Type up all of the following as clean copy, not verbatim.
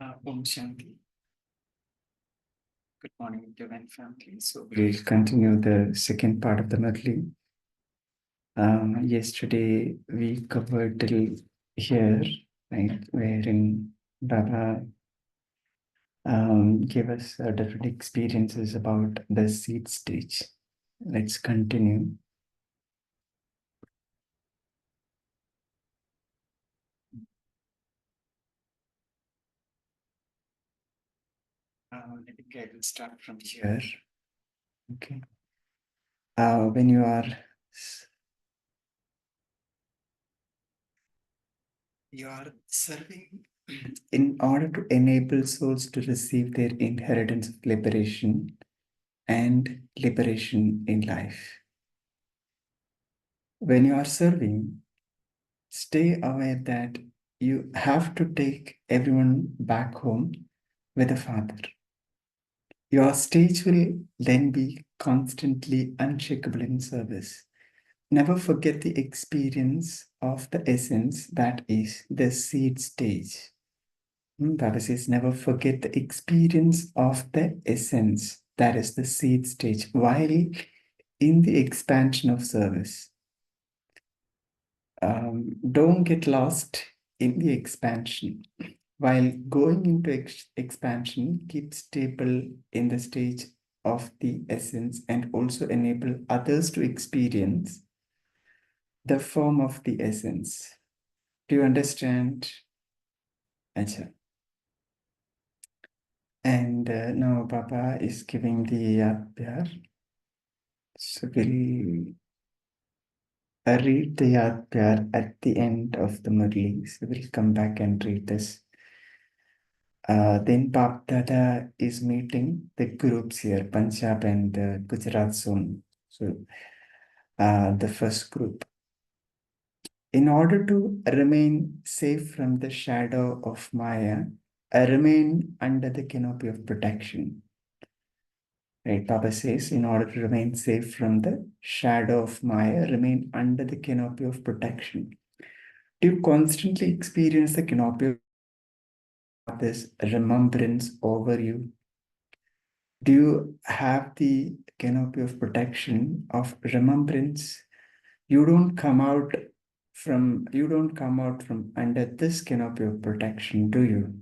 Om Shanti. Good morning, Divine Family. So we'll continue the second part of the Murli. Yesterday we covered till here, right, wherein Baba gave us different experiences about the seed stage. Let's continue. I think I will start from here. Okay. When you are serving in order to enable souls to receive their inheritance of liberation and liberation in life. When you are serving, stay aware that you have to take everyone back home with the Father. Your stage will then be constantly unshakable in service. Never forget the experience of the essence that is the seed stage. Baba says, never forget the experience of the essence that is the seed stage while in the expansion of service. Don't get lost in the expansion. While going into expansion, keep stable in the stage of the essence and also enable others to experience the form of the essence. Do you understand? Achha. And now Baba is giving the Yadpyar. So we'll read the Yadpyar at the end of the Murli. So we'll come back and read this. Then Bap Dada is meeting the groups here, Punjab and Gujarat zone. So the first group. In order to remain safe from the shadow of Maya, remain under the canopy of protection. Right, Baba says, in order to remain safe from the shadow of Maya, remain under the canopy of protection. Do you constantly experience the canopy of this remembrance over you? Do you have the canopy of protection of remembrance? You don't come out from under this canopy of protection, do you?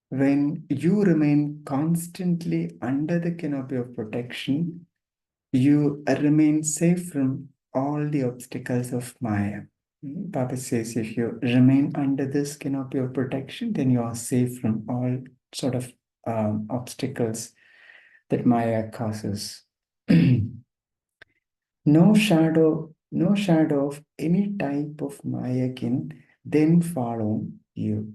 When you remain constantly under the canopy of protection, you remain safe from all the obstacles of Maya. Baba says if you remain under this canopy of protection, then you are safe from all sort of obstacles that Maya causes. No shadow of any type of Maya can then follow you.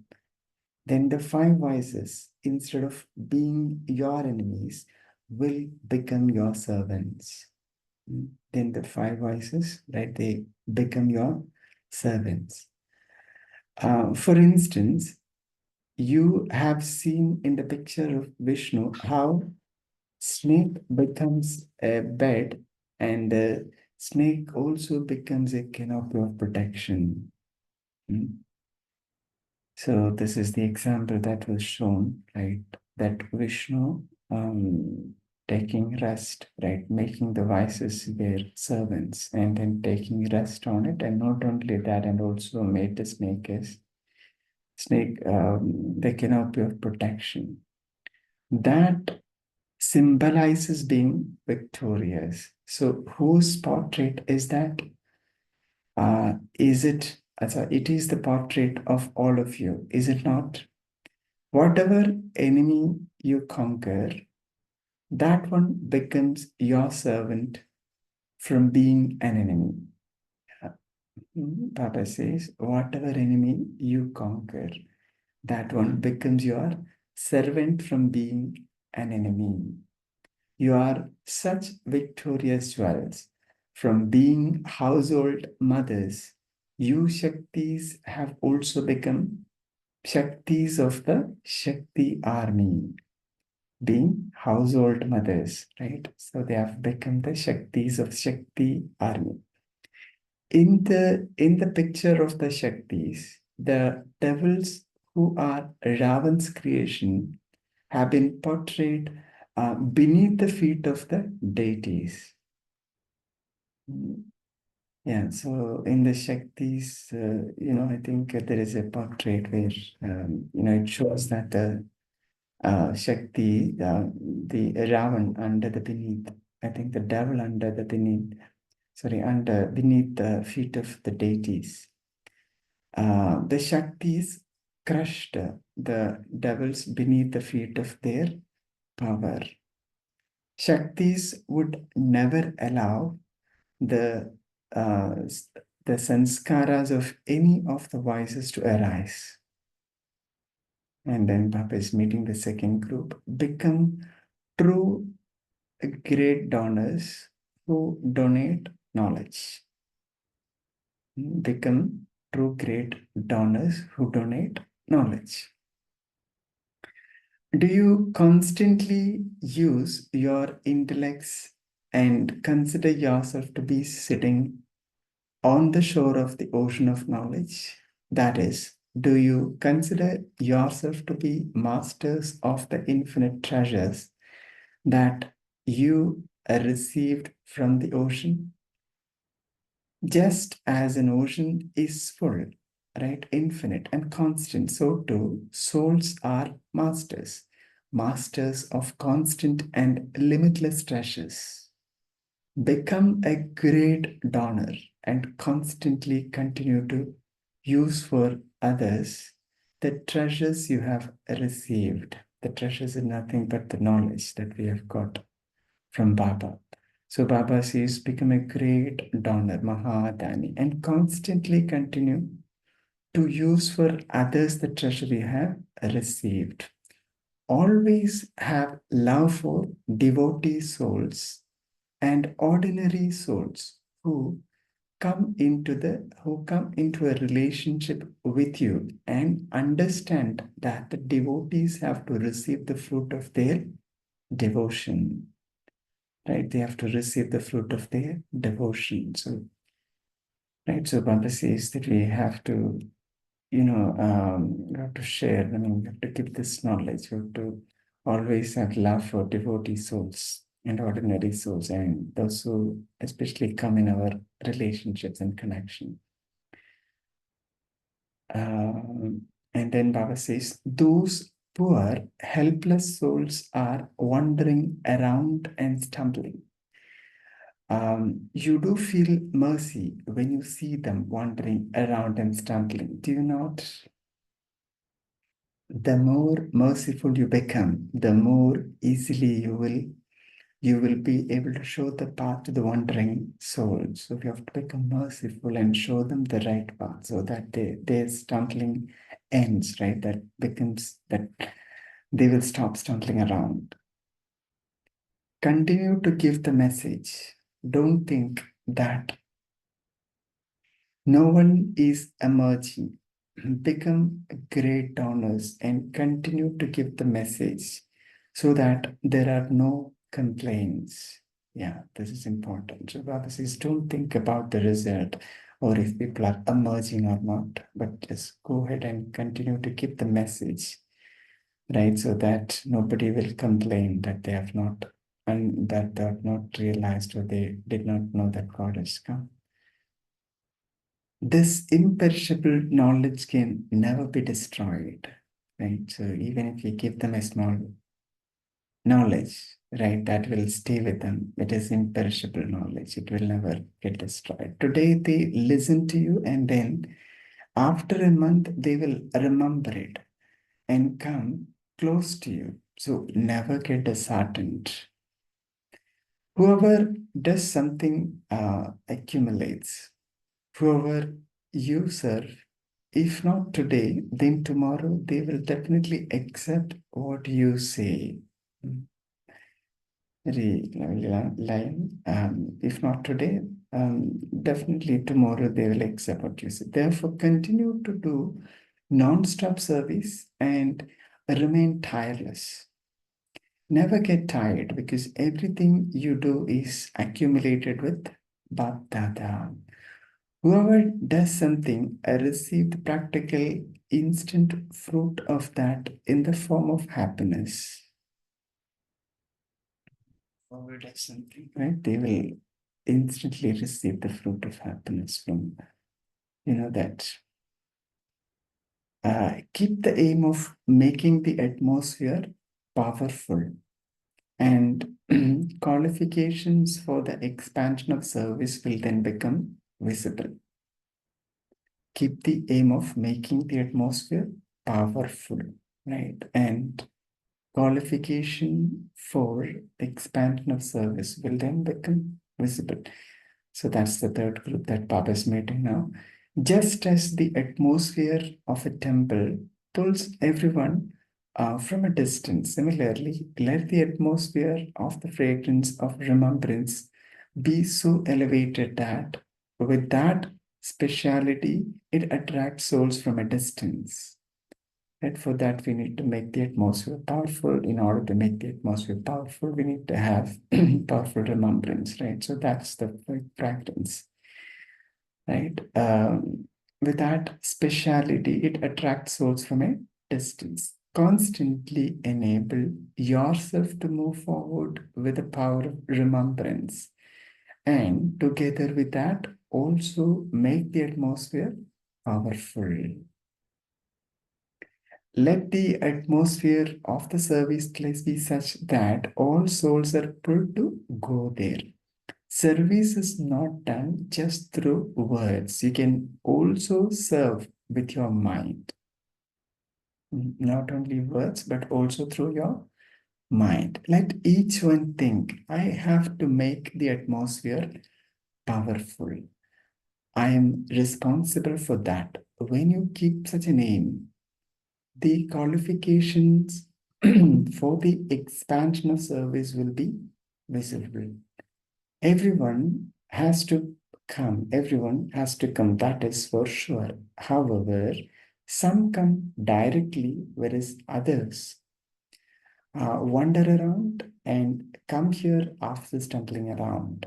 Then the five vices, instead of being your enemies, will become your servants. Then the five vices, right, they become your servants. For instance, you have seen in the picture of Vishnu how snake becomes a bed and the snake also becomes a canopy of protection. So this is the example that was shown, right? That Vishnu taking rest, right? Making the vices their servants and then taking rest on it. And not only that, and also made the snake the canopy of protection. That symbolizes being victorious. So whose portrait is that? It is the portrait of all of you, is it not? Whatever enemy you conquer, that one becomes your servant from being an enemy. Baba says, whatever enemy you conquer, that one becomes your servant from being an enemy. You are such victorious jewels. From being household mothers, you Shaktis have also become Shaktis of the Shakti army, being household mothers, right? So they have become the Shaktis of Shakti army. In the picture of the Shaktis, the devils who are Ravan's creation, have been portrayed beneath the feet of the deities. Yeah, so in the Shaktis, I think there is a portrait where, it shows that the Shakti, the Ravan under the beneath, I think the devil under the beneath, beneath the feet of the deities. The Shaktis crushed the devils beneath the feet of their power. Shaktis would never allow the uh, the sanskaras of any of the vices to arise. And then Baba is meeting the second group, become true great donors who donate knowledge. Become true great donors who donate knowledge. Do you constantly use your intellects and consider yourself to be sitting on the shore of the ocean of knowledge? That is, do you consider yourself to be masters of the infinite treasures that you received from the ocean? Just as an ocean is full, right, infinite and constant, so too souls are masters, masters of constant and limitless treasures. Become a great donor and constantly continue to use for others the treasures you have received. The treasures are nothing but the knowledge that we have got from Baba. So Baba says, become a great donor, Mahadani, and constantly continue to use for others the treasure you have received. Always have love for devotee souls and ordinary souls who come into a relationship with you and understand that the devotees have to receive the fruit of their devotion, right? They have to receive the fruit of their devotion. So, right, so Baba says that we have to, we have to share, we have to give this knowledge. We have to always have love for devotee souls and ordinary souls and those who especially come in our relationships and connection. And then Baba says, those poor, helpless souls are wandering around and stumbling. You do feel mercy when you see them wandering around and stumbling. Do you not? The more merciful you become, the more easily you will be able to show the path to the wandering soul. So we have to become merciful and show them the right path so that their stumbling ends, right? That becomes that they will stop stumbling around. Continue to give the message. Don't think that no one is emerging. Become great donors and continue to give the message so that there are no complaints. Yeah, this is important. So Baba says, don't think about the result or if people are emerging or not, but just go ahead and continue to give the message, right? So that nobody will complain that they have not and that they have not realized or they did not know that God has come. This imperishable knowledge can never be destroyed, right? So even if you give them a small knowledge, right, that will stay with them. It is imperishable knowledge. It will never get destroyed. Today they listen to you and then after a month they will remember it and come close to you. So never get disheartened. Whoever does something accumulates. Whoever you serve, if not today, then tomorrow they will definitely accept what you say. Very lovely line. If not today, definitely tomorrow they will accept what you say. Therefore, continue to do non-stop service and remain tireless. Never get tired because everything you do is accumulated with Bap Dada. Whoever does something receive the practical instant fruit of that in the form of happiness. Whoever does something, right? They will instantly receive the fruit of happiness from, that. Keep the aim of making the atmosphere powerful, and qualifications for the expansion of service will then become visible. Keep the aim of making the atmosphere powerful, right? And qualification for expansion of service will then become visible. So that's the third group that Baba is meeting now. Just as the atmosphere of a temple pulls everyone from a distance, similarly, let the atmosphere of the fragrance of remembrance be so elevated that with that speciality, it attracts souls from a distance. And for that, we need to make the atmosphere powerful. In order to make the atmosphere powerful, we need to have powerful remembrance, right? So that's the practice, right? With that speciality, it attracts souls from a distance. Constantly enable yourself to move forward with the power of remembrance. And together with that, also make the atmosphere powerful. Let the atmosphere of the service place be such that all souls are pulled to go there. Service is not done just through words. You can also serve with your mind. Not only words, but also through your mind. Let each one think, I have to make the atmosphere powerful. I am responsible for that. When you keep such an aim, the qualifications for the expansion of service will be visible. Everyone has to come, that is for sure. However, some come directly, whereas others wander around and come here after stumbling around.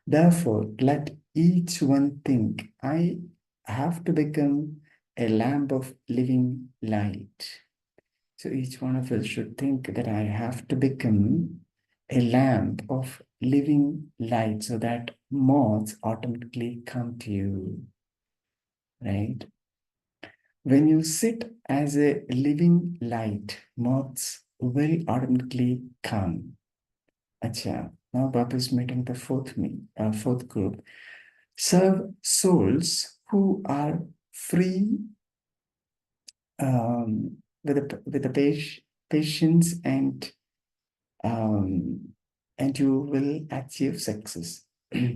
Therefore, let each one think, I have to become a lamp of living light. So each one of us should think that I have to become a lamp of living light so that moths automatically come to you, right? When you sit as a living light, moths will automatically come. Acha, now Baba is meeting the fourth group. Serve souls who are free with the patience um, and you will achieve success.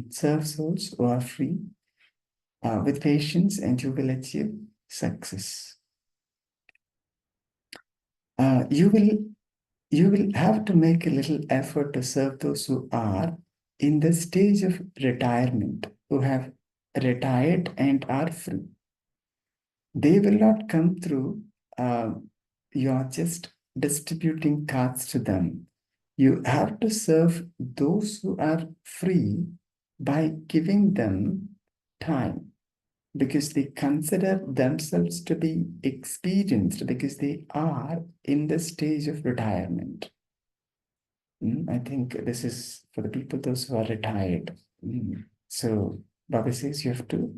Serve souls who are free with patience, and you will achieve success. You will have to make a little effort to serve those who are in the stage of retirement, who have retired and are free. They will not come through. You are just distributing cards to them. You have to serve those who are free by giving them time because they consider themselves to be experienced because they are in the stage of retirement. I think this is for the people, those who are retired. So Baba says you have to,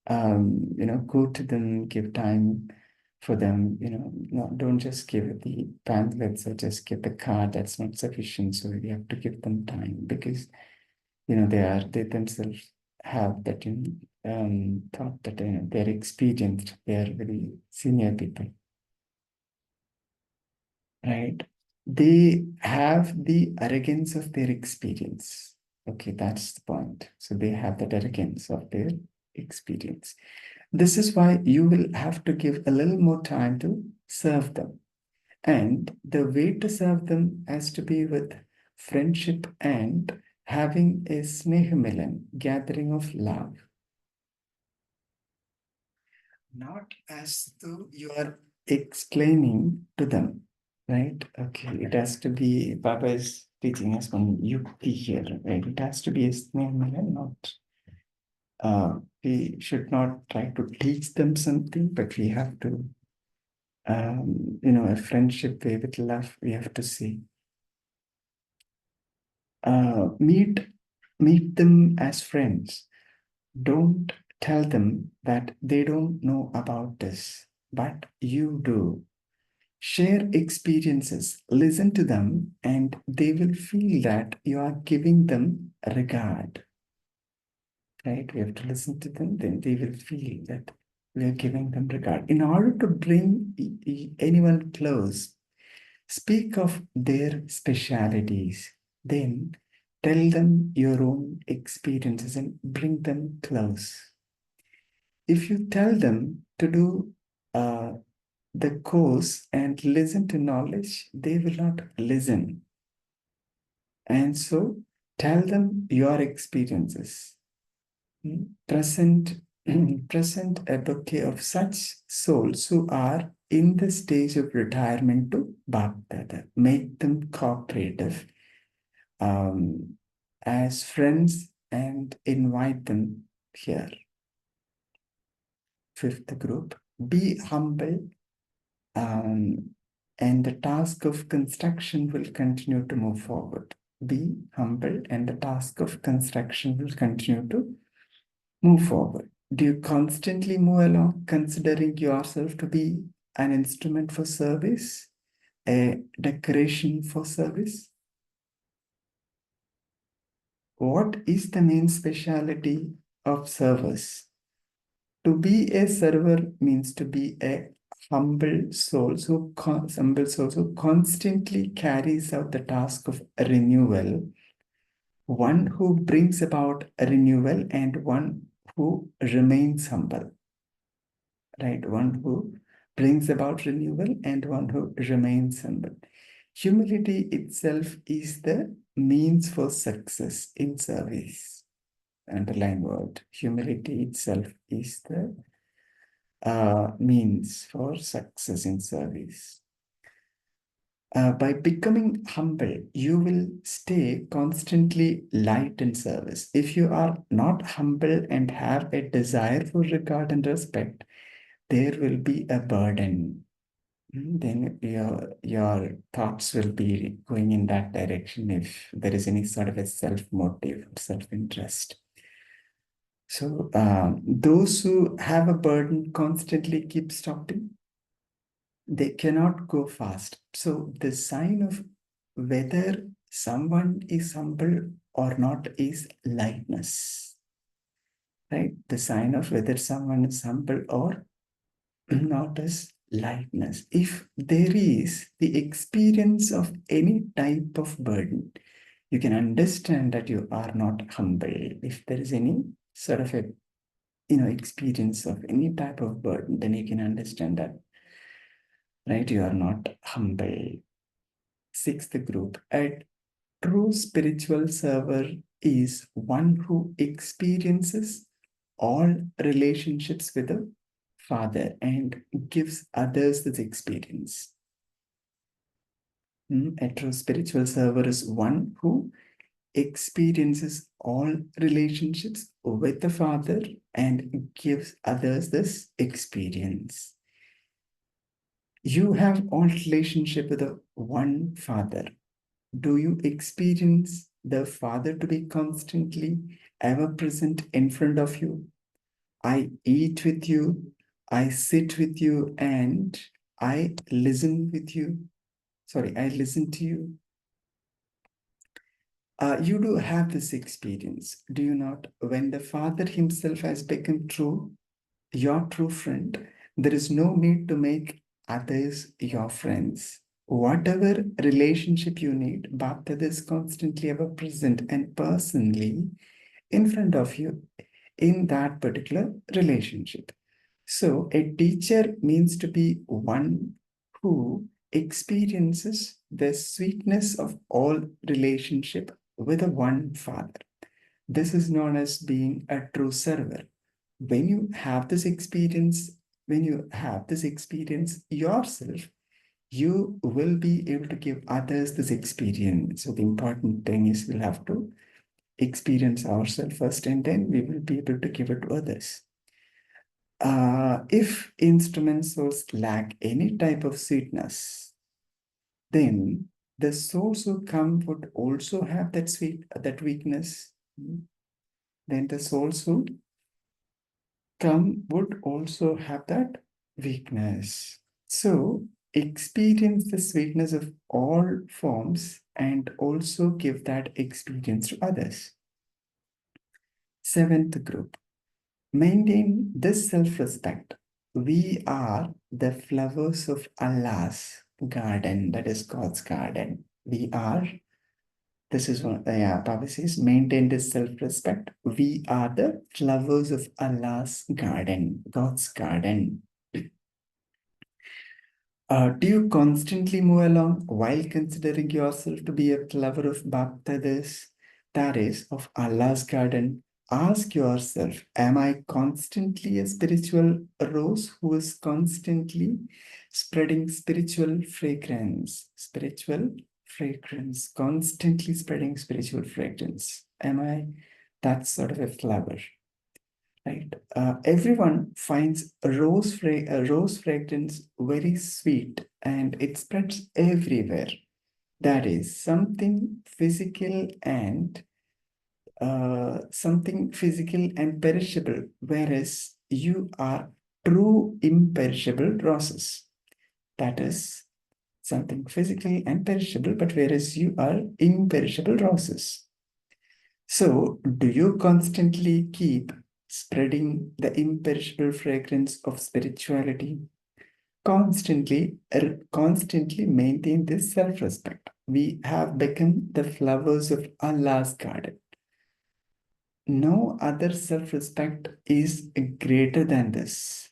go to them, give time for them, don't just give the pamphlets or just give the card. That's not sufficient. So you have to give them time because, they themselves have that thought that they're experienced, they're very senior people, right? They have the arrogance of their experience. Okay, that's the point. So they have that arrogance of their experience. This is why you will have to give a little more time to serve them. And the way to serve them has to be with friendship and having a snehamilan, gathering of love. Not as though you are explaining to them, right? Okay, it has to be, Baba is teaching us one yukti here, right? It has to be a snehamilan, not. We should not try to teach them something, but we have to, a friendship way with love, we have to see. Meet them as friends. Don't tell them that they don't know about this, but you do. Share experiences, listen to them, and they will feel that you are giving them regard. Right? We have to listen to them, then they will feel that we are giving them regard. In order to bring anyone close, speak of their specialities, then tell them your own experiences and bring them close. If you tell them to do the course and listen to knowledge, they will not listen. And so tell them your experiences. Present, present a bouquet of such souls who are in the stage of retirement to Bhaktada. Make them cooperative as friends and invite them here. Fifth group, be humble, and the task of construction will continue to move forward. Be humble, and the task of construction will continue to move forward. Do you constantly move along, considering yourself to be an instrument for service, a decoration for service? What is the main speciality of service? To be a server means to be a humble soul, humble soul who constantly carries out the task of renewal, one who brings about a renewal and one who remains humble, right? One who brings about renewal and one who remains humble. Humility itself is the means for success in service. Underline word. Humility itself is the means for success in service. By becoming humble, you will stay constantly light in service. If you are not humble and have a desire for regard and respect, there will be a burden. Then your thoughts will be going in that direction if there is any sort of a self-motive, self-interest. So those who have a burden constantly keep stopping. They cannot go fast. So the sign of whether someone is humble or not is lightness, right? The sign of whether someone is humble or not is lightness. If there is the experience of any type of burden, you can understand that you are not humble. If there is any sort of a experience of any type of burden, then you can understand that, right? You are not humble. Sixth group, a true spiritual server is one who experiences all relationships with the Father and gives others this experience. A true spiritual server is one who experiences all relationships with the Father and gives others this experience. You have all relationship with the one Father. Do you experience the Father to be constantly ever present in front of you? I eat with you, I sit with you, and I listen with you. Sorry, I listen to you. You do have this experience, do you not? When the Father himself has become your true friend, there is no need to make others your friends. Whatever relationship you need, Bhakti is constantly ever present and personally in front of you in that particular relationship. So, a teacher means to be one who experiences the sweetness of all relationship with a one Father. This is known as being a true server. When you have this experience, yourself, you will be able to give others this experience. So the important thing is we'll have to experience ourselves first, and then we will be able to give it to others. If instrument souls lack any type of sweetness, then the souls who come would also have that weakness. Then the souls who come would also have that weakness. So experience the sweetness of all forms and also give that experience to others. Seventh group, maintain this self-respect. We are the flowers of Allah's garden, that is God's garden. We are, this is one, Baba says, maintain this self-respect. We are the flowers of Allah's garden, God's garden. Do you constantly move along while considering yourself to be a flower of Bhaktadas, that is, of Allah's garden? Ask yourself, am I constantly a spiritual rose who is constantly spreading spiritual fragrance? Spiritual fragrance, constantly spreading spiritual fragrance. Am I that sort of a flower? Right. Everyone finds a rose fragrance very sweet and it spreads everywhere. That is something physical and perishable, whereas you are true imperishable roses. That is something physical and perishable, but whereas you are imperishable roses. So, do you constantly keep spreading the imperishable fragrance of spirituality? Constantly maintain this self-respect. We have become the flowers of Allah's garden. No other self-respect is greater than this.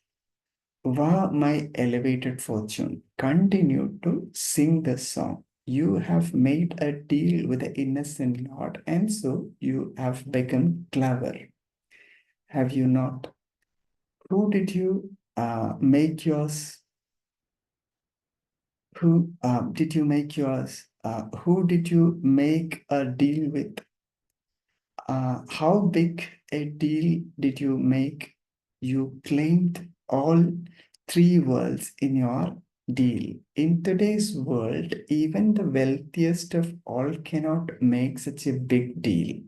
Wow, my elevated fortune. Continue to sing the song. You have made a deal with the innocent Lord, and so you have become clever. Have you not? Who did you make yours? Who did you make yours? Who did you make a deal with? How big a deal did you make? You claimed all three worlds in your deal. In today's world, even the wealthiest of all cannot make such a big deal.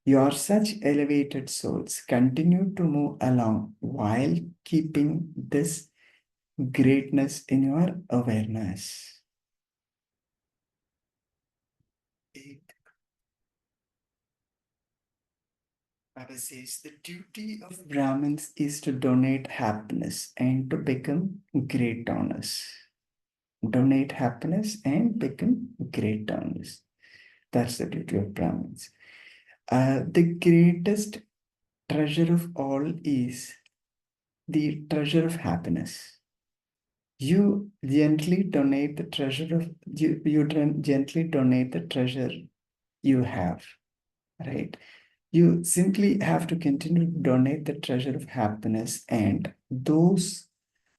You are such elevated souls. Continue to move along while keeping this greatness in your awareness. Baba says the duty of Brahmins is to donate happiness and to become great donors. Donate happiness and become great donors. That's the duty of Brahmins. The greatest treasure of all is the treasure of happiness. You gently donate the treasure of gently donate the treasure you have, right? You simply have to continue to donate the treasure of happiness, and those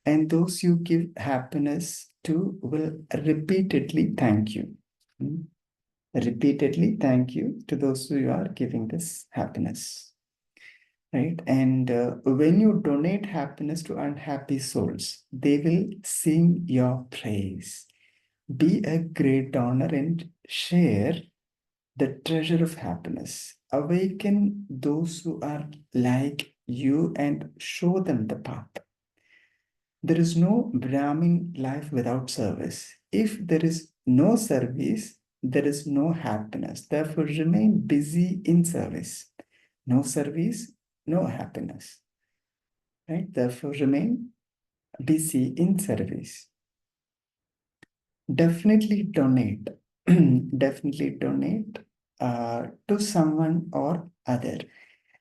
you give happiness to will repeatedly thank you. Hmm? Repeatedly thank you to those who you are giving this happiness. Right? And when you donate happiness to unhappy souls, they will sing your praise. Be a great donor and share the treasure of happiness. Awaken those who are like you and show them the path. There is no Brahmin life without service. If there is no service, there is no happiness. Therefore, remain busy in service. No service, no happiness. Right? Therefore, remain busy in service. Definitely donate. Definitely donate to someone or other.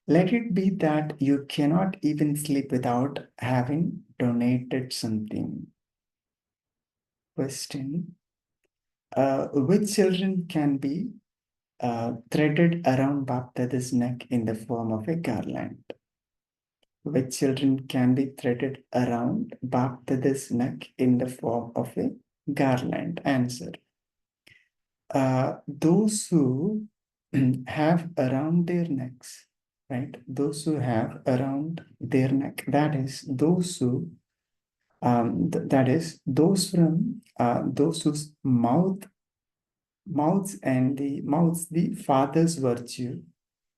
Let it be that you cannot even sleep without having donated something. Question. Which children can be threaded around Baptada's neck in the form of a garland? Which children can be threaded around Baptada's neck in the form of a garland? Answer. Those who have around their necks, right? Those who have around their neck, that is those who that is those whose mouths and the mouths the father's virtue,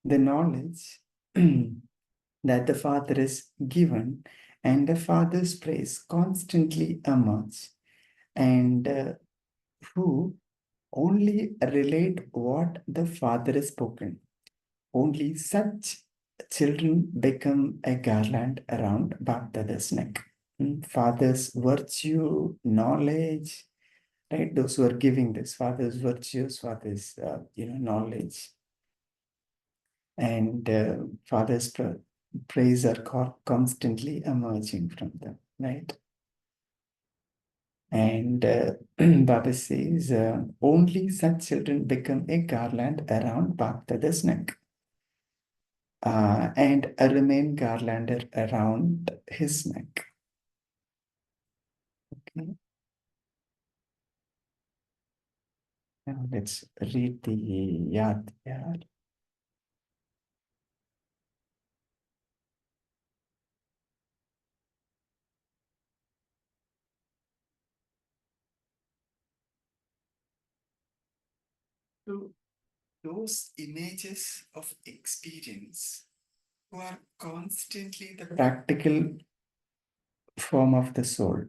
the knowledge that the father is given, and the father's praise constantly emerge, and who only relate what the father has spoken. Only such children become a garland around Baptada's neck. Father's virtue, knowledge, right? Those who are giving this, father's virtues, father's knowledge, and father's praise are constantly emerging from them, right? And Baba says, only such children become a garland around Baptada's neck, and remain garlanded around his neck. Okay. Now let's read the Yad Yad. So those images of experience who are constantly the practical form of the soul,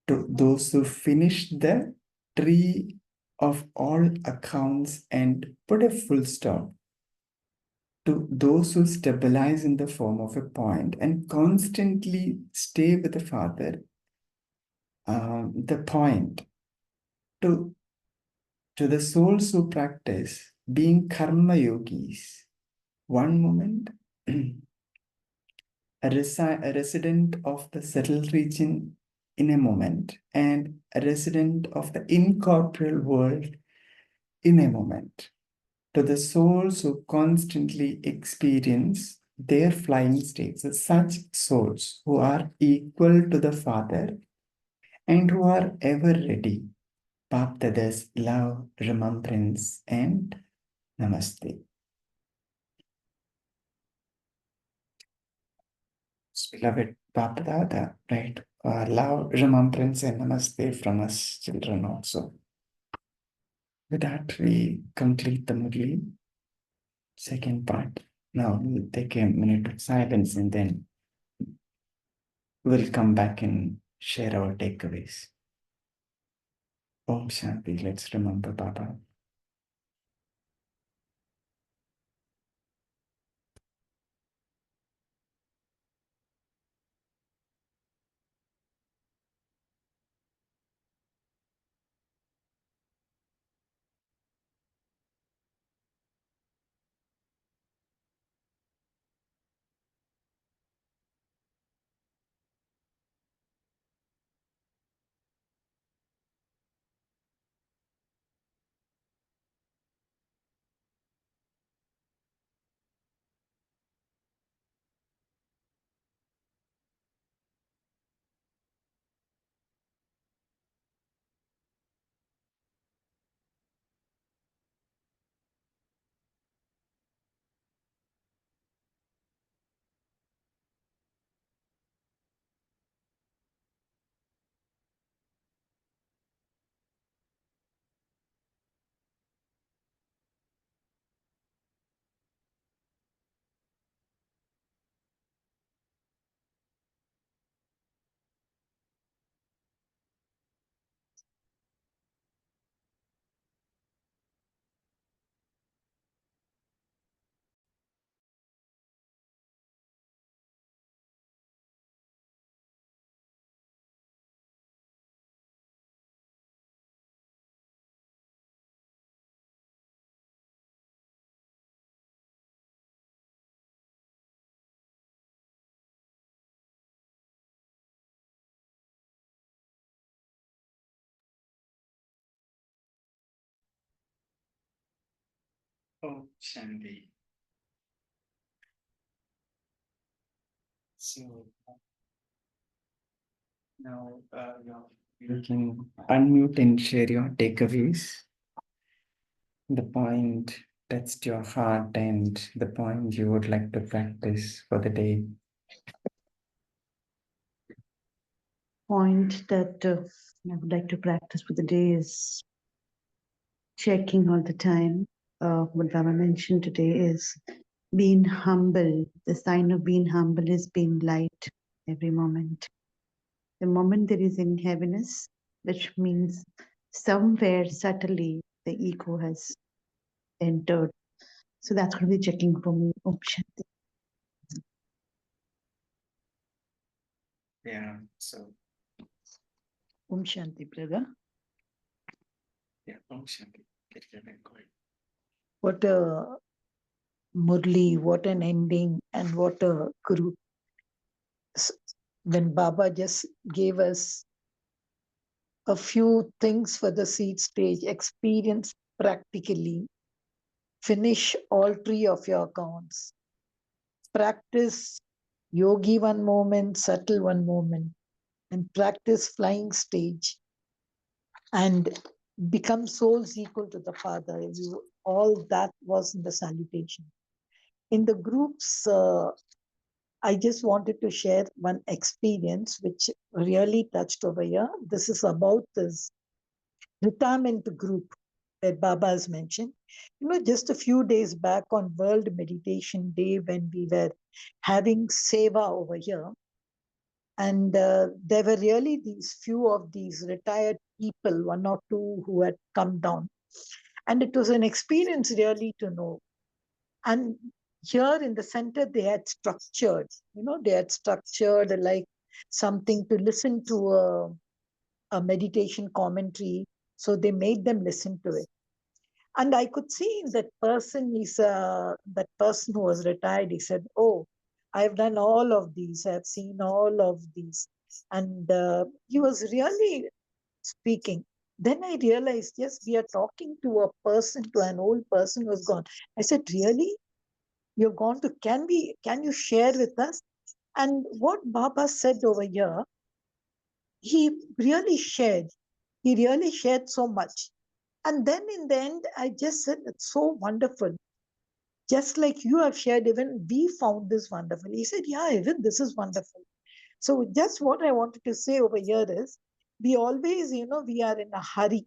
to those who finish the tree of all accounts and put a full stop, to those who stabilize in the form of a point and constantly stay with the Father, the point, to, to the souls who practice being karma yogis, one moment a resident of the settled region in a moment, and a resident of the incorporeal world in a moment. To the souls who constantly experience their flying states, such souls who are equal to the Father and who are ever ready, Baptada's love, remembrance, and namaste. Beloved Bapdada, right? Love, remembrance, and namaste from us children also. With that, we complete the Murli second part. Now we'll take a minute of silence and then we'll come back and share our takeaways. Om Shanti. Let's remember Baba. Om Shanti. So now you can unmute and share your takeaways. The point touched your heart and the point you would like to practice for the day? Point that I would like to practice for the day is checking all the time. What Baba mentioned today is being humble. The sign of being humble is being light every moment. The moment there is any heaviness, which means somewhere subtly the ego has entered. So that's going to be checking for me. Om Shanti. Yeah, so. Om Shanti, brother. Yeah, Om Shanti. What a Murli, what an ending, and what a guru. When Baba just gave us a few things for the seed stage, experience practically, finish all three of your accounts, practice yogi one moment, subtle one moment, and practice flying stage, and become souls equal to the Father. All that was in the salutation. In the groups, I just wanted to share one experience which really touched over here. This is about this retirement group that Baba has mentioned. Just a few days back on World Meditation Day, when we were having seva over here, and there were really these few of these retired people, one or two, who had come down. And it was an experience really to know. And here in the center, they had structured like something to listen to a meditation commentary. So they made them listen to it. And I could see that person who was retired, he said, "Oh, I've done all of these. I've seen all of these." And he was really speaking. Then I realized, yes, we are talking to a person, to an old person who has gone. I said, "Really? You've gone to, can you share with us?" And what Baba said over here, he really shared. He really shared so much. And then in the end, I just said, "It's so wonderful. Just like you have shared, even we found this wonderful." He said, "Yeah, even this is wonderful." So just what I wanted to say over here is, we always, we are in a hurry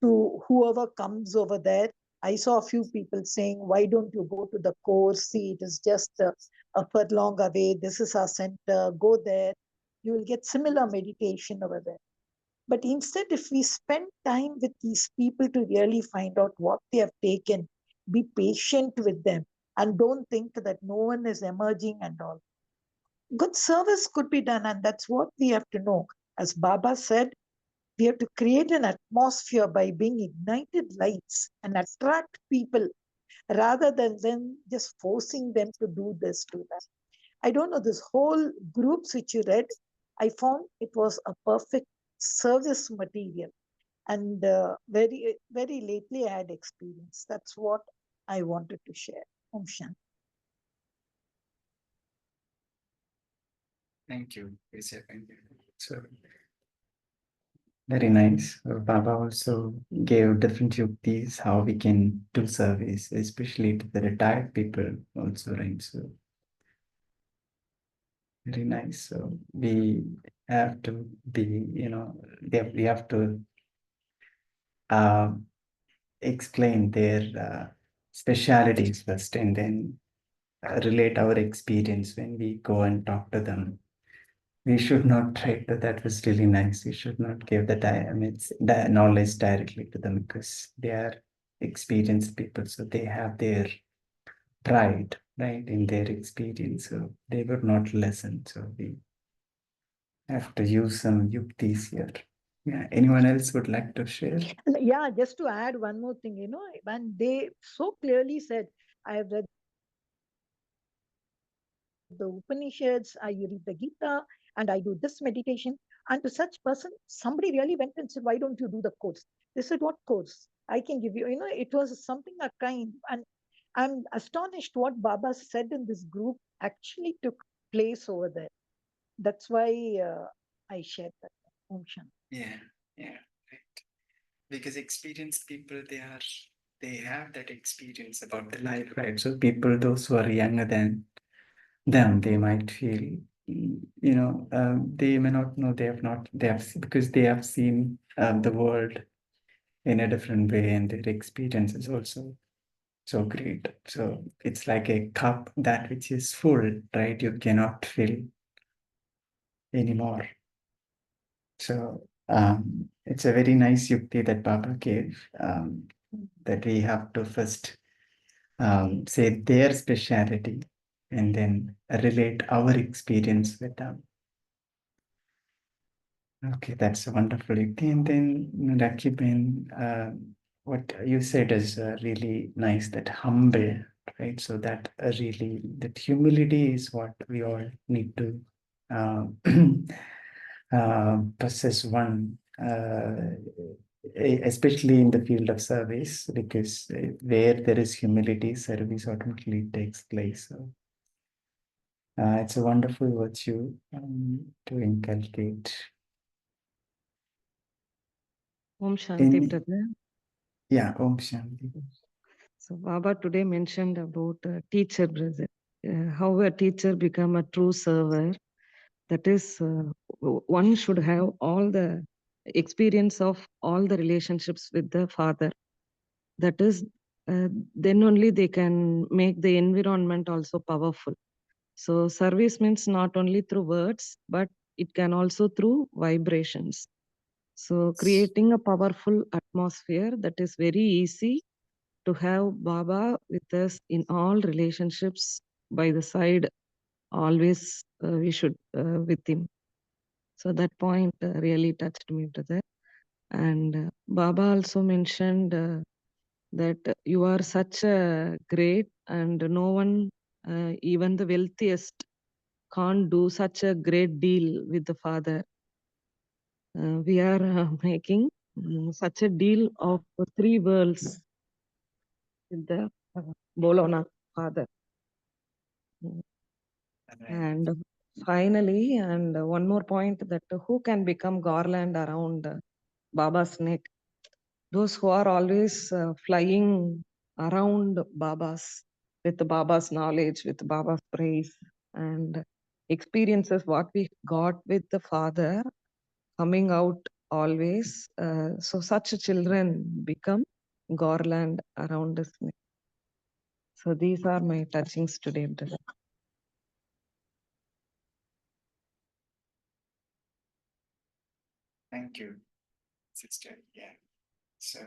to whoever comes over there. I saw a few people saying, "Why don't you go to the course? See, it is just a furlong away. This is our center. Go there. You will get similar meditation over there." But instead, if we spend time with these people to really find out what they have taken, be patient with them, and don't think that no one is emerging and all. Good service could be done, and that's what we have to know. As Baba said, we have to create an atmosphere by being ignited lights and attract people rather than just forcing them to do this, do that. I don't know, this whole groups which you read, I found it was a perfect service material. And very, very lately I had experience. That's what I wanted to share. Om Shanti. Thank you. So, very nice. Baba also gave different yuktis how we can do service, especially to the retired people also, right? So, very nice. So, we have to be, we have to uh, explain their specialities first and then relate our experience when we go and talk to them. We should not try to, that was really nice. We should not give the knowledge directly to them because they are experienced people. So they have their pride, right, in their experience. So they would not listen. So we have to use some yuktis here. Yeah. Anyone else would like to share? Yeah, just to add one more thing, when they so clearly said, "I have read the Upanishads, I read the Gita, and I do this meditation." And to such person, somebody really went and said, "Why don't you do the course?" They said, "What course? I can give you." It was something a kind. And I'm astonished what Baba said in this group actually took place over there. That's why I shared that. Om Shanti. Yeah, yeah, right. Because experienced people, they are they have that experience about the life, right? So people, those who are younger than them, they might feel, they may not know, because they have seen the world in a different way, and their experience is also so great. So it's like a cup that which is full, right? You cannot fill anymore. So it's a very nice yukti that Baba gave, that we have to first say their speciality and then relate our experience with them. Okay, that's a wonderful yukti. And then Rakibin, what you said is really nice, that humble, right? So that really, that humility is what we all need to possess one, especially in the field of service, because where there is humility, service automatically takes place. So it's a wonderful virtue to inculcate. Om Shanti, brother. Yeah, Om Shanti. So Baba today mentioned about teacher, brother. How a teacher become a true server. That is, one should have all the experience of all the relationships with the father. That is, then only they can make the environment also powerful. So service means not only through words, but it can also through vibrations. So creating a powerful atmosphere, that is very easy to have Baba with us in all relationships by the side. Always we should with him. So that point really touched me, brother. And Baba also mentioned that you are such a great, and no one, even the wealthiest, can't do such a great deal with the Father. We are making such a deal of 3 worlds with the Bolona Father. And finally, and one more point, that who can become garland around Baba's neck? Those who are always flying around Baba's, with Baba's knowledge, with Baba's praise and experiences, what we got with the Father coming out always. So such children become garland around his neck. So these are my touchings today, brother. Thank you, sister. Yeah. So,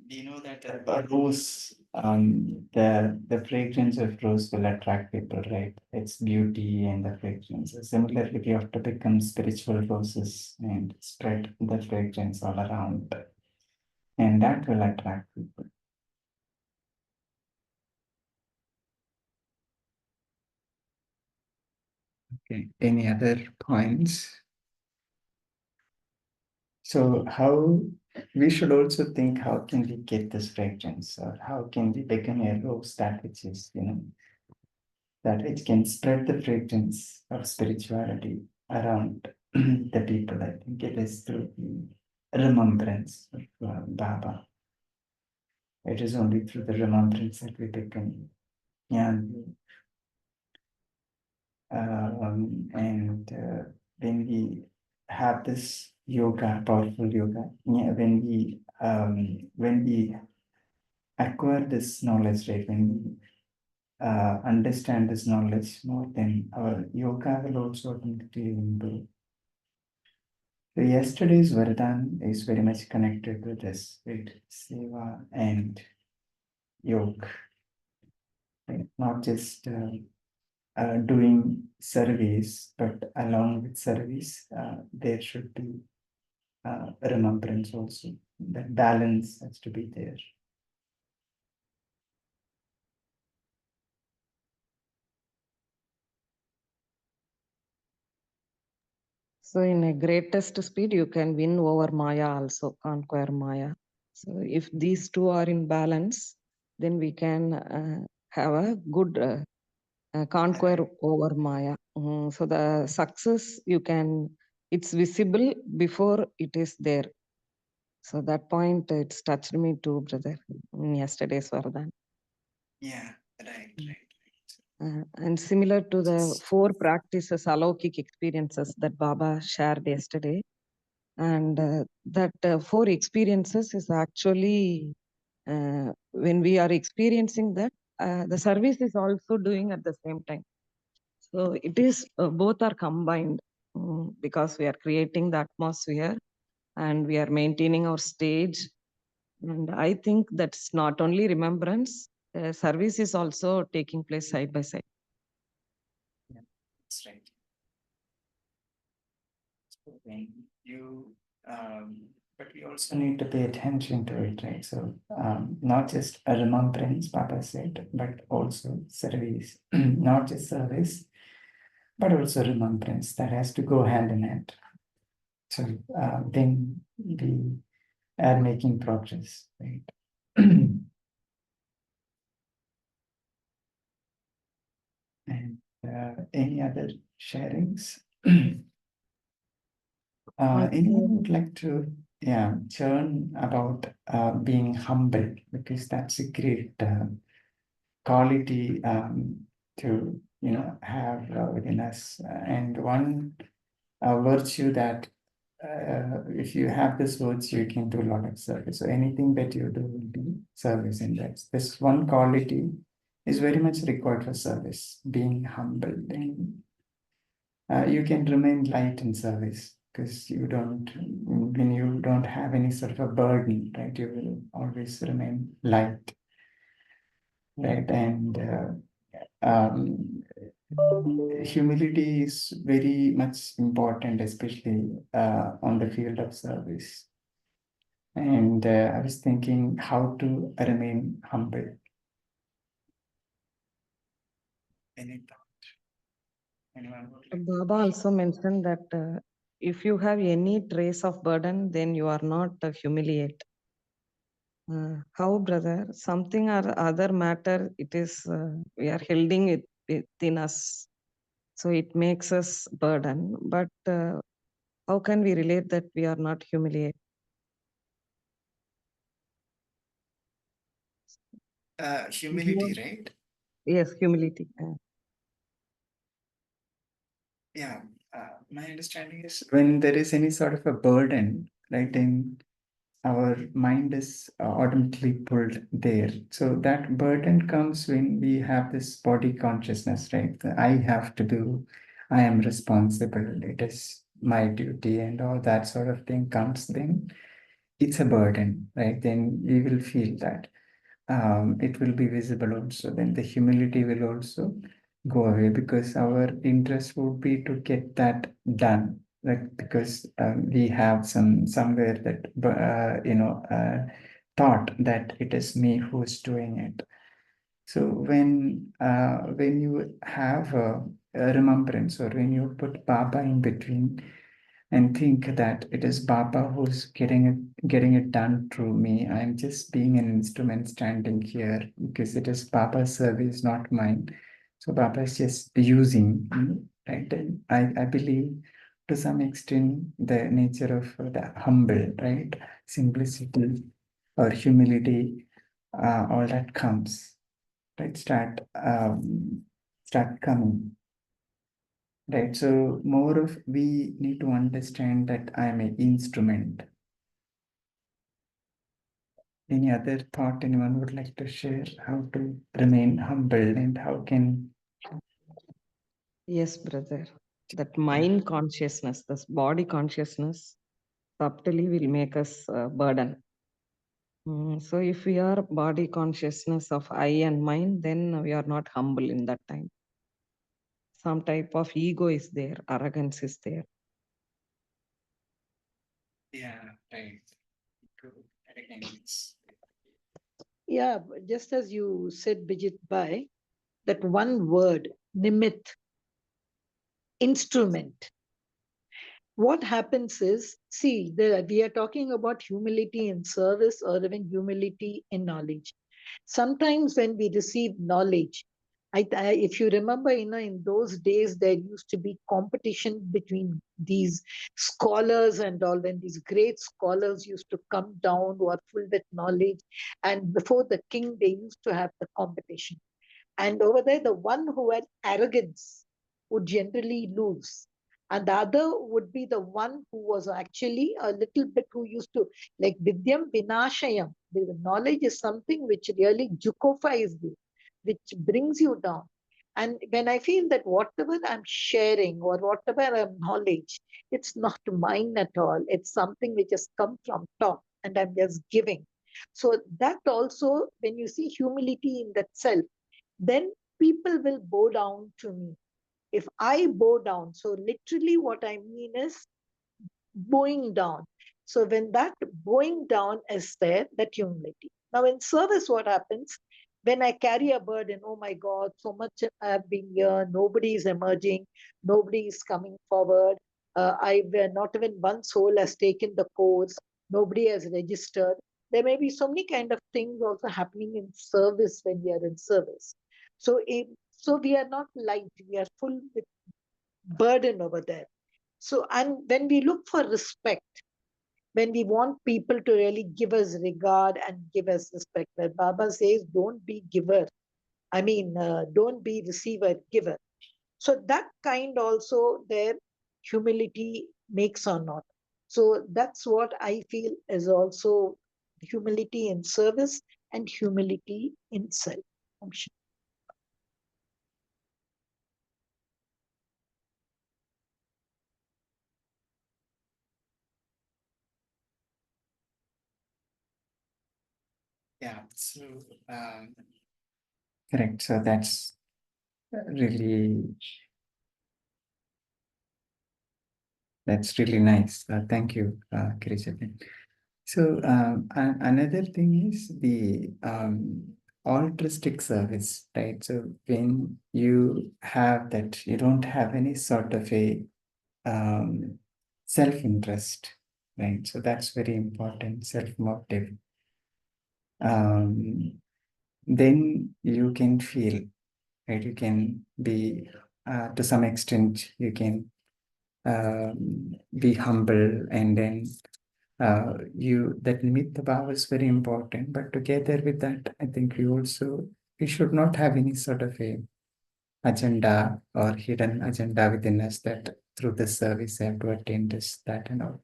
you know that a rose, the fragrance of rose will attract people, right? Its beauty and the fragrance. Similarly, we have to become spiritual roses and spread the fragrance all around, and that will attract people. Okay. Any other points? So how we should also think, how can we get this fragrance, or how can we become a rose that which is, that which can spread the fragrance of spirituality around the people. I think it is through the remembrance of Baba. It is only through the remembrance that we become young. When we have this yoga, powerful yoga, when we acquire this knowledge, right, when we understand this knowledge more, then our yoga will also automatically improve. So yesterday's Vardhan is very much connected with this, right? Seva and yoga, right? Not just doing service, but along with service, there should be remembrance also. That balance has to be there. So in a greatest speed, you can win over Maya also, conquer Maya. So if these two are in balance, then we can have a good conquer over Maya. So the success, it's visible before it is there. So that point, it's touched me too, brother, in yesterday's Vardhan. Yeah, right. And similar to the 4 practices, Alokik experiences that Baba shared yesterday. And that 4 experiences is actually, when we are experiencing that, the service is also doing at the same time. So it is, both are combined, because we are creating the atmosphere and we are maintaining our stage. And I think that's not only remembrance, service is also taking place side by side. Yeah, that's right. So when you, but we also need to pay attention to it, right? So not just a remembrance, Papa said, but also service, not just service, but also remembrance. That has to go hand in hand. So then we are making progress, right? And any other sharings? Anyone would like to, churn about being humble, because that's a great quality to have within us, and one virtue that if you have this virtue, you can do a lot of service. So anything that you do will be service in that. This one quality is very much required for service, being humble. Then you can remain light in service, because when you don't have any sort of a burden, right, you will always remain light, right? And humility is very much important, especially on the field of service. And I was thinking how to remain humble. Any thought? Anyone would like to Baba also mentioned that if you have any trace of burden, then you are not humiliate. How, brother? Something or other matter, it is, we are holding it within us. So it makes us burden. But how can we relate that we are not humiliate? humility, right? Yes, humility. Yeah, my understanding is when there is any sort of a burden, right, then our mind is automatically pulled there. So that burden comes when we have this body consciousness, right? I have to do, I am responsible, it is my duty, and all that sort of thing comes, then it's a burden, right? Then we will feel that. It will be visible also. Then the humility will also go away, because our interest would be to get that done, like, because we have somewhere that thought that it is me who is doing it. So when you have a remembrance, or when you put Baba in between and think that it is Baba who's getting it done through me. I'm just being an instrument standing here, because it is Baba's service, not mine. So Baba is just using me, right? And I believe to some extent the nature of the humble, right? Simplicity or humility, all that comes, right? Start coming. Right. So more of we need to understand that I am an instrument. Any other thought anyone would like to share? How to remain humble, and how can? Yes, brother. That mind consciousness, this body consciousness, subtly will make us burden. So if we are body consciousness of I and mind, then we are not humble in that time. Some type of ego is there, arrogance is there. Yeah, right. Arrogance. Yeah, just as you said, Bijit Bhai, that one word, nimit, instrument. What happens is, see, we are talking about humility in service or even humility in knowledge. Sometimes when we receive knowledge, If you remember, in those days, there used to be competition between these scholars and all. When these great scholars used to come down who are full with knowledge, and before the king, they used to have the competition. And over there, the one who had arrogance would generally lose. And the other would be the one who was actually a little bit, who used to, like Vidyam Vinashayam. The knowledge is something which really jukofies you, which brings you down. And when I feel that whatever I'm sharing or whatever I'm knowledge, it's not mine at all. It's something which has come from top and I'm just giving. So that also, when you see humility in that self, then people will bow down to me. If I bow down, so literally what I mean is bowing down. So when that bowing down is there, that humility. Now in service, what happens? When I carry a burden, oh my God, so much I have been here, nobody is emerging, nobody is coming forward. Not even one soul has taken the course, nobody has registered. There may be so many kind of things also happening in service when we are in service. So we are not light, we are full with burden over there. So, and when we look for respect, when we want people to really give us regard and give us respect, where Baba says, don't be giver. Don't be receiver, giver. So that kind also their humility makes or not. So that's what I feel is also humility in service and humility in self. Yeah, so correct. So that's really nice. Thank you, Kirishapan. So another thing is the altruistic service, right? So when you have that, you don't have any sort of a self-interest, right? So that's very important, self-motive. Then you can feel, right? You can be, to some extent, you can be humble, and then that nimitta bhava is very important. But together with that, I think we should not have any sort of a agenda or hidden agenda within us that through the service I have to attain this, that, and all.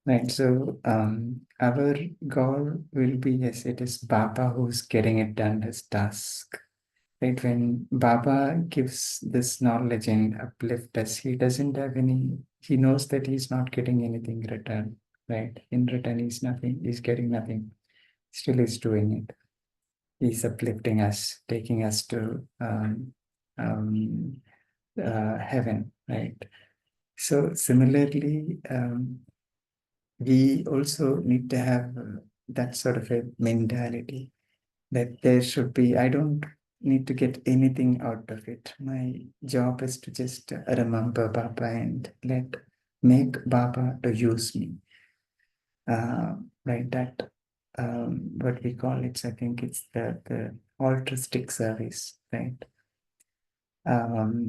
Right. So our goal will be, yes, it is Baba who's getting it done, his task. Right. When Baba gives this knowledge and uplift us, he doesn't have any, he knows that he's not getting anything in return. Right. In return, he's getting nothing. Still he's doing it. He's uplifting us, taking us to heaven. Right. So similarly, we also need to have that sort of a mentality that there should be, I don't need to get anything out of it. My job is to just remember Baba and make Baba to use me. Right, that what we call it, I think it's the altruistic service, right?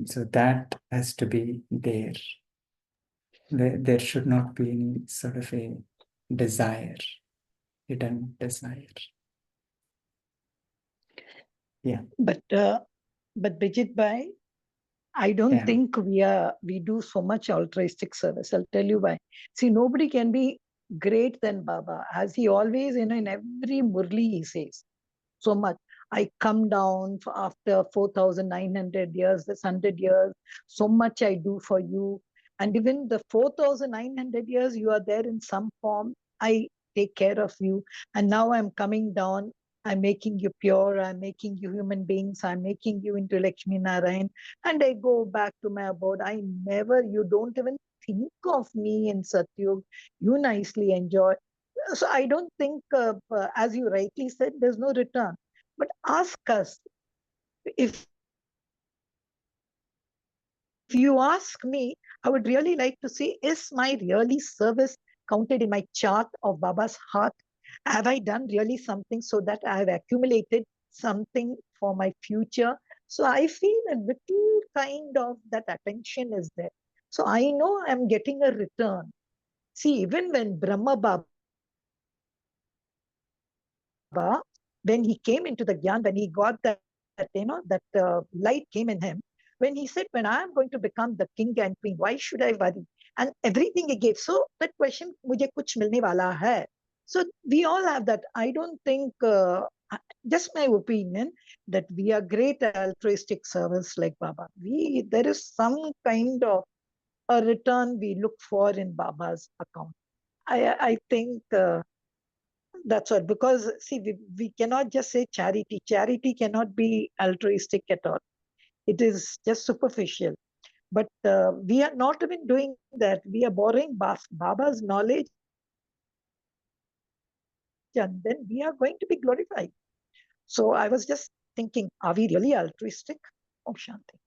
So that has to be there. There should not be any sort of a desire, hidden desire. Yeah. But Bijit Bhai, I don't think we do so much altruistic service. I'll tell you why. See, nobody can be great than Baba. As he always, in every Murli he says so much. I come down after 4,900 years, this 100 years, so much I do for you. And even the 4,900 years you are there in some form, I take care of you. And now I'm coming down, I'm making you pure, I'm making you human beings, I'm making you into Lakshmi Narayan, and I go back to my abode. You don't even think of me in Satyug. You nicely enjoy. So I don't think, as you rightly said, there's no return. But ask us, if you ask me, I would really like to see, is my really service counted in my chart of Baba's heart? Have I done really something so that I have accumulated something for my future. So I feel a little kind of that attention is there. So I know I'm getting a return. See, even when Brahma Baba, when he came into the Gyan, when he got that, light came in him, when he said, when I am going to become the king and queen, why should I worry? And everything he gave. So that question, mujhe kuch milne wala hai. So we all have that. I don't think, just my opinion, that we are great altruistic service like Baba. There is some kind of a return we look for in Baba's account. I think that's what, because see, we cannot just say charity. Charity cannot be altruistic at all. It is just superficial. But we are not even doing that. We are borrowing Baba's knowledge, and then we are going to be glorified. So I was just thinking, are we really altruistic? Om Shanti.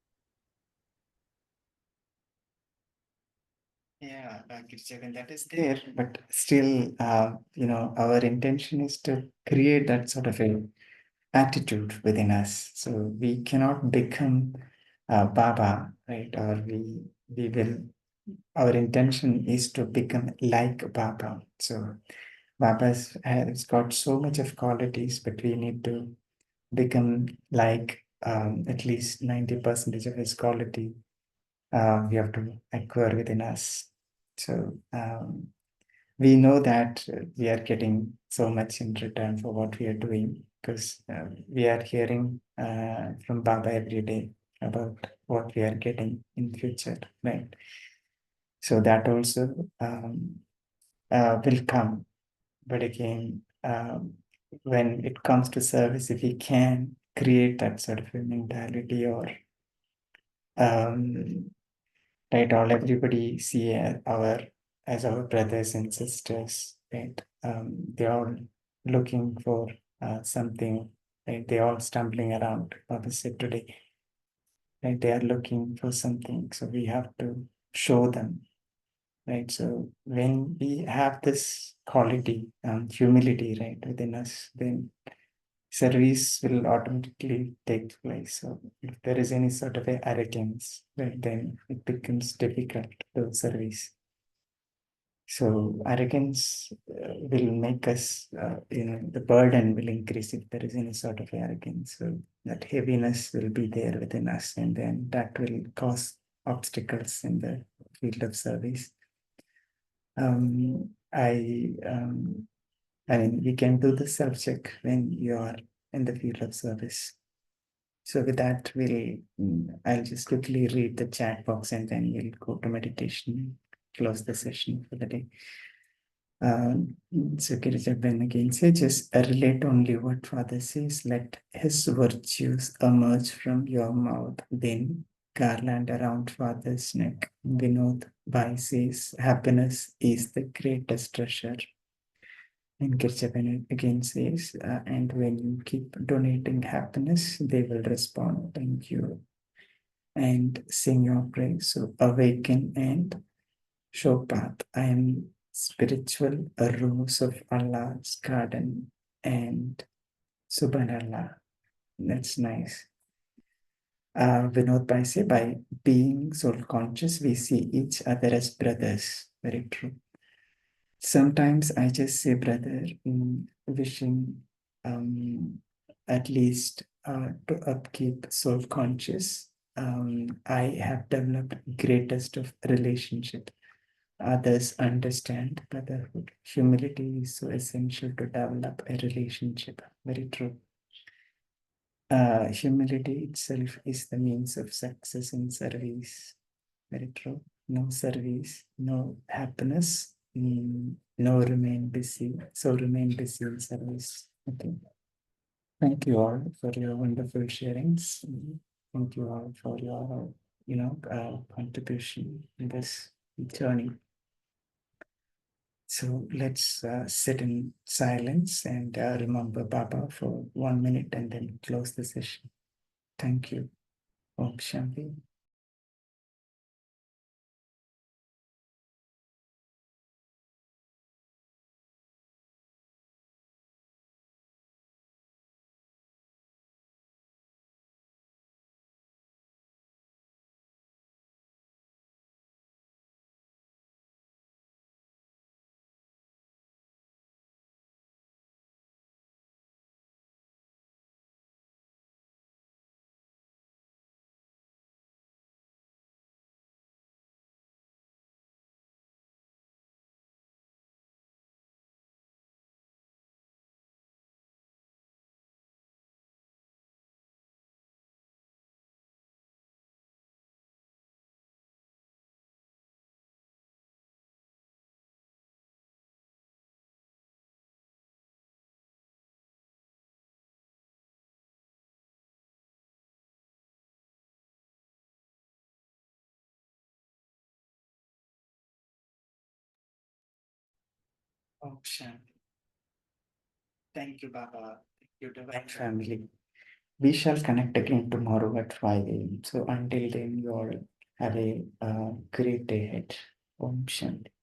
Yeah, Kirchavan, that is there, but still, our intention is to create that sort of a attitude within us. So we cannot become Baba, right? Or we will. Our intention is to become like Baba. So Baba has got so much of qualities, but we need to become like at least 90% of his quality. We have to acquire within us. So we know that we are getting so much in return for what we are doing, because we are hearing from Baba every day about what we are getting in future, right? So that also will come. But again, when it comes to service, if we can create that sort of a mentality, or right, all everybody see our brothers and sisters, right? They're all looking for something, right? They're all stumbling around, opposite today, right? They are looking for something, so we have to show them, right? So when we have this quality, humility, right, within us, then service will automatically take place. So if there is any sort of a arrogance, right, then it becomes difficult to service. So arrogance will make us, the burden will increase if there is any sort of arrogance. So that heaviness will be there within us, and then that will cause obstacles in the field of service. I mean, you can do the self-check when you are in the field of service. So with that, I'll just quickly read the chat box, and then we'll go to meditation, close the session for the day. So Kirijaban again says, just relate only what Father says, let his virtues emerge from your mouth, then garland around Father's neck. Vinod Bhai says, happiness is the greatest treasure. And Kirchapan again says, and when you keep donating happiness, they will respond, thank you, and sing your praise. So awaken and show path. I am spiritual, a rose of Allah's garden, and Subhanallah. That's nice. Vinod Bhai say, by being soul conscious, we see each other as brothers. Very true. Sometimes I just say, brother, wishing at least to upkeep soul conscious. I have developed greatest of relationship. Others understand brotherhood. Humility is so essential to develop a relationship. Very true. Humility itself is the means of success in service. Very true. No service, no happiness, no remain busy. So remain busy in service. Okay. Thank you all for your wonderful sharings. Thank you all for your, contribution in this journey. So let's sit in silence and remember Baba for 1 minute, and then close the session. Thank you. Om Shanti. Om Shanti. Thank you, Baba. Thank you, Divine Family. We shall connect again tomorrow at 5 a.m. So until then, you all have a great day ahead. Om Shanti.